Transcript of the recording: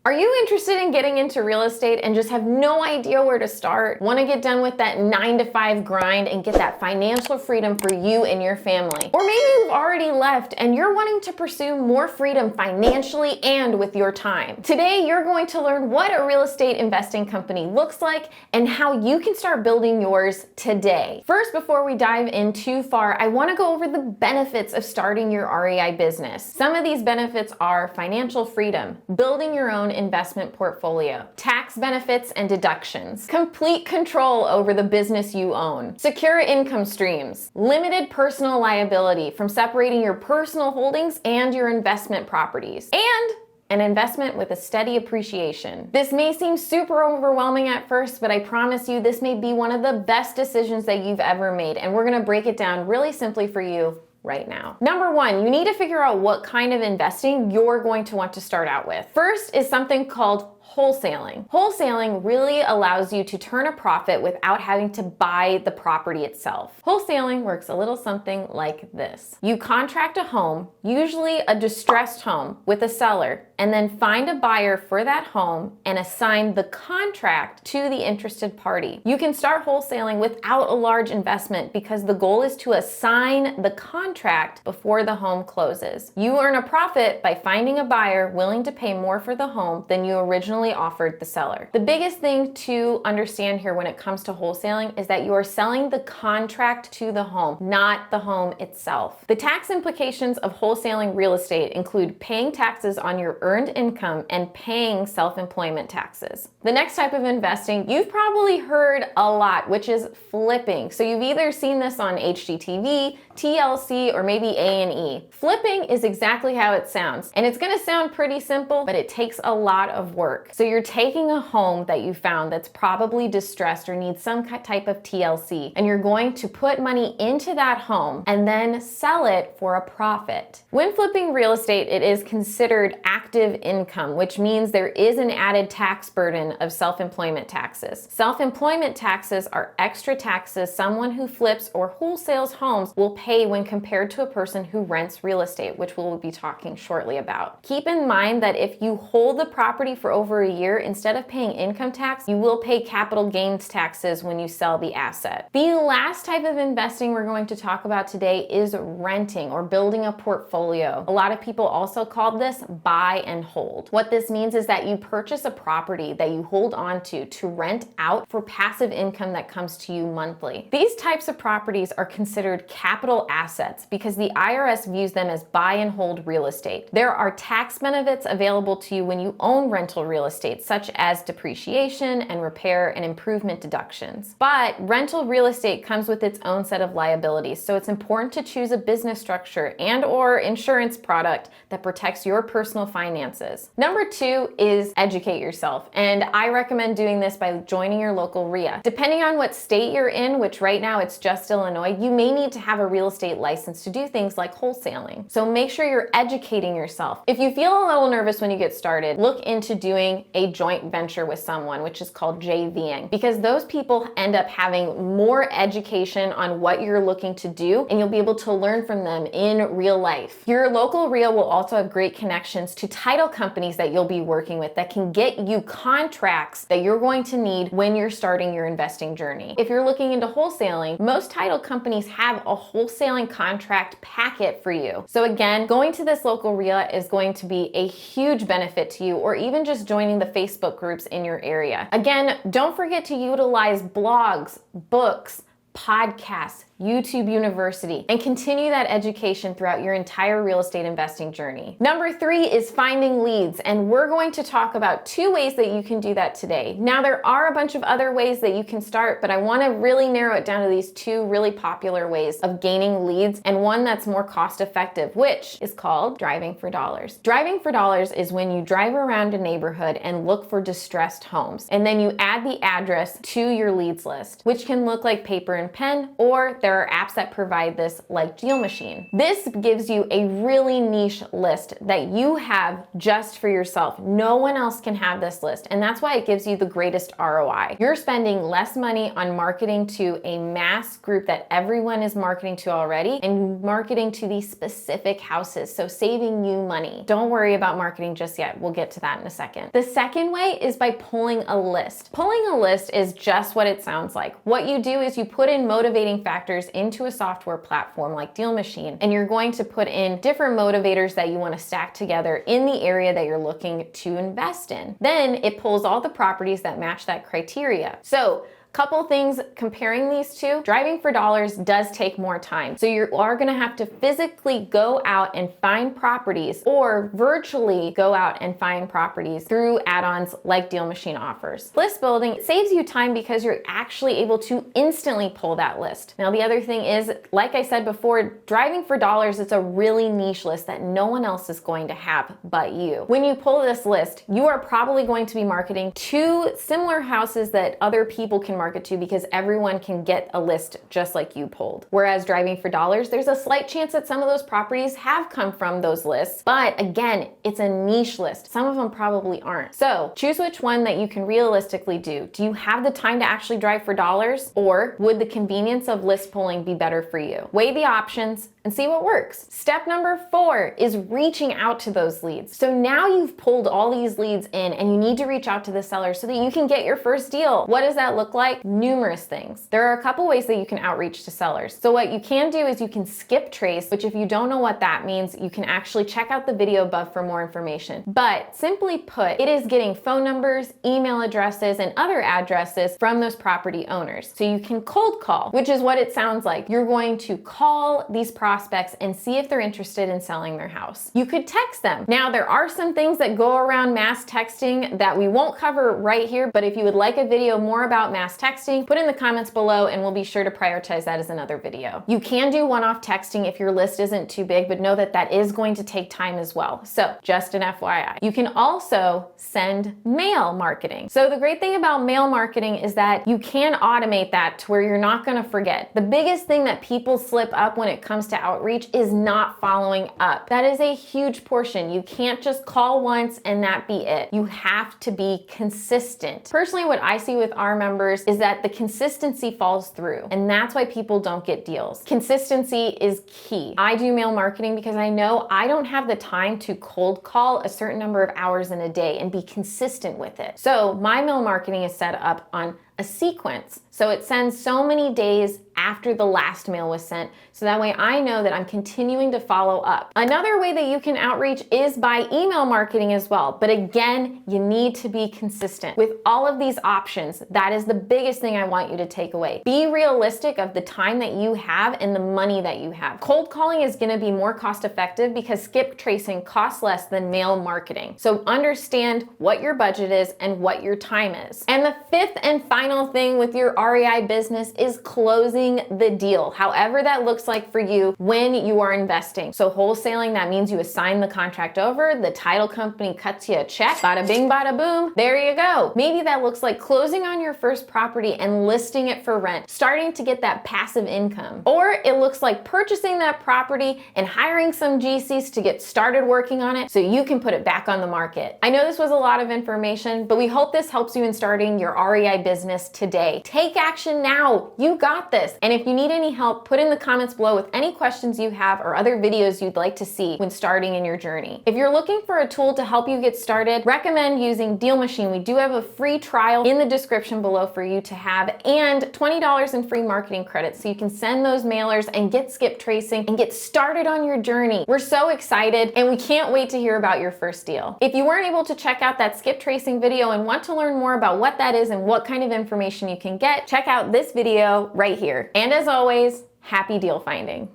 Are you interested in getting into real estate and just have no idea where to start? Want to get done with that 9-to-5 grind and get that financial freedom for you and your family? Or maybe you've already left and you're wanting to pursue more freedom financially and with your time. Today, you're going to learn what a real estate investing company looks like and how you can start building yours today. First, before we dive in too far, I want to go over the benefits of starting your REI business. Some of these benefits are financial freedom, building your own investment portfolio, tax benefits and deductions, complete control over the business you own, secure income streams, limited personal liability from separating your personal holdings and your investment properties, and an investment with a steady appreciation. This may seem super overwhelming at first, but I promise you this may be one of the best decisions that you've ever made, and we're gonna break it down really simply for you right now. Number one, you need to figure out what kind of investing you're going to want to start out with. First is something called wholesaling. Wholesaling really allows you to turn a profit without having to buy the property itself. Wholesaling works a little something like this. You contract a home, usually a distressed home, with a seller, and then find a buyer for that home and assign the contract to the interested party. You can start wholesaling without a large investment because the goal is to assign the contract before the home closes. You earn a profit by finding a buyer willing to pay more for the home than you originally offered the seller. The biggest thing to understand here when it comes to wholesaling is that you are selling the contract to the home, not the home itself. The tax implications of wholesaling real estate include paying taxes on your earned income and paying self-employment taxes. The next type of investing you've probably heard a lot, which is flipping. So you've either seen this on HGTV, TLC, or maybe A&E. Flipping is exactly how it sounds, and it's gonna sound pretty simple, but it takes a lot of work. So you're taking a home that you found that's probably distressed or needs some type of TLC, and you're going to put money into that home and then sell it for a profit. When flipping real estate, it is considered active income, which means there is an added tax burden of self-employment taxes. Self-employment taxes are extra taxes someone who flips or wholesales homes will pay when compared to a person who rents real estate, which we'll be talking shortly about. Keep in mind that if you hold the property for over a year, instead of paying income tax, you will pay capital gains taxes when you sell the asset. The last type of investing we're going to talk about today is renting or building a portfolio. A lot of people also call this buy and hold. What this means is that you purchase a property that you hold on to rent out for passive income that comes to you monthly. These types of properties are considered capital assets because the IRS views them as buy and hold real estate. There are tax benefits available to you when you own rental real estate, such as depreciation and repair and improvement deductions. But rental real estate comes with its own set of liabilities, so it's important to choose a business structure and/or insurance product that protects your personal finances. Number two is educate yourself, and I recommend doing this by joining your local REIA. Depending on what state you're in, which right now it's just Illinois, you may need to have a real estate license to do things like wholesaling. So make sure you're educating yourself. If you feel a little nervous when you get started, look into doing a joint venture with someone, which is called JVing, because those people end up having more education on what you're looking to do, and you'll be able to learn from them in real life. Your local REIA will also have great connections to title companies that you'll be working with that can get you contracts that you're going to need when you're starting your investing journey. If you're looking into wholesaling, most title companies have a wholesaling contract packet for you. So again, going to this local REIA is going to be a huge benefit to you, or even just joining the Facebook groups in your area. Again, don't forget to utilize blogs, books, podcasts, YouTube University, and continue that education throughout your entire real estate investing journey. Number three is finding leads, and we're going to talk about two ways that you can do that today. Now, there are a bunch of other ways that you can start, but I want to really narrow it down to these two really popular ways of gaining leads, and one that's more cost effective, which is called driving for dollars. Driving for dollars is when you drive around a neighborhood and look for distressed homes, and then you add the address to your leads list, which can look like paper and pen, or there there are apps that provide this like DealMachine. This gives you a really niche list that you have just for yourself. No one else can have this list, and that's why it gives you the greatest ROI. You're spending less money on marketing to a mass group that everyone is marketing to already and marketing to these specific houses, so saving you money. Don't worry about marketing just yet. We'll get to that in a second. The second way is by pulling a list. Pulling a list is just what it sounds like. What you do is you put in motivating factors into a software platform like DealMachine, and you're going to put in different motivators that you want to stack together in the area that you're looking to invest in. Then it pulls all the properties that match that criteria. So couple things comparing these two, driving for dollars does take more time. So you are gonna have to physically go out and find properties or virtually go out and find properties through add-ons like DealMachine offers. List building saves you time because you're actually able to instantly pull that list. Now the other thing is, like I said before, driving for dollars, it's a really niche list that no one else is going to have but you. When you pull this list, you are probably going to be marketing to similar houses that other people can market to because everyone can get a list just like you pulled. Whereas driving for dollars, there's a slight chance that some of those properties have come from those lists, but again, it's a niche list. Some of them probably aren't. So choose which one that you can realistically do. Do you have the time to actually drive for dollars, or would the convenience of list pulling be better for you? Weigh the options and see what works. Step number 4 is reaching out to those leads. So now you've pulled all these leads in and you need to reach out to the seller so that you can get your first deal. What does that look like? Numerous things. There are a couple ways that you can outreach to sellers. So what you can do is you can skip trace, which if you don't know what that means, you can actually check out the video above for more information. But simply put, it is getting phone numbers, email addresses, and other addresses from those property owners. So you can cold call, which is what it sounds like. You're going to call these prospects and see if they're interested in selling their house. You could text them. Now, there are some things that go around mass texting that we won't cover right here, but if you would like a video more about mass texting, put in the comments below and we'll be sure to prioritize that as another video. You can do one-off texting if your list isn't too big, but know that that is going to take time as well. So just an FYI. You can also send mail marketing. So the great thing about mail marketing is that you can automate that to where you're not going to forget. The biggest thing that people slip up when it comes to outreach is not following up. That is a huge portion. You can't just call once and that be it. You have to be consistent. Personally, what I see with our members is that the consistency falls through, and that's why people don't get deals. Consistency is key. I do mail marketing because I know I don't have the time to cold call a certain number of hours in a day and be consistent with it. So my mail marketing is set up on a sequence. So it sends so many days after the last mail was sent, so that way I know that I'm continuing to follow up. Another way that you can outreach is by email marketing as well, but again, you need to be consistent. With all of these options, that is the biggest thing I want you to take away. Be realistic of the time that you have and the money that you have. Cold calling is gonna be more cost effective because skip tracing costs less than mail marketing. So understand what your budget is and what your time is. And the fifth and final thing with your REI business is closing the deal, however that looks like for you when you are investing. So wholesaling, that means you assign the contract over, the title company cuts you a check, bada bing, bada boom, there you go. Maybe that looks like closing on your first property and listing it for rent, starting to get that passive income. Or it looks like purchasing that property and hiring some GCs to get started working on it so you can put it back on the market. I know this was a lot of information, but we hope this helps you in starting your REI business today. Take action now. You got this. And if you need any help, put in the comments below with any questions you have or other videos you'd like to see when starting in your journey. If you're looking for a tool to help you get started, recommend using DealMachine. We do have a free trial in the description below for you to have, and $20 in free marketing credits so you can send those mailers and get skip tracing and get started on your journey. We're so excited and we can't wait to hear about your first deal. If you weren't able to check out that skip tracing video and want to learn more about what that is and what kind of information you can get, check out this video right here. And as always, happy deal finding.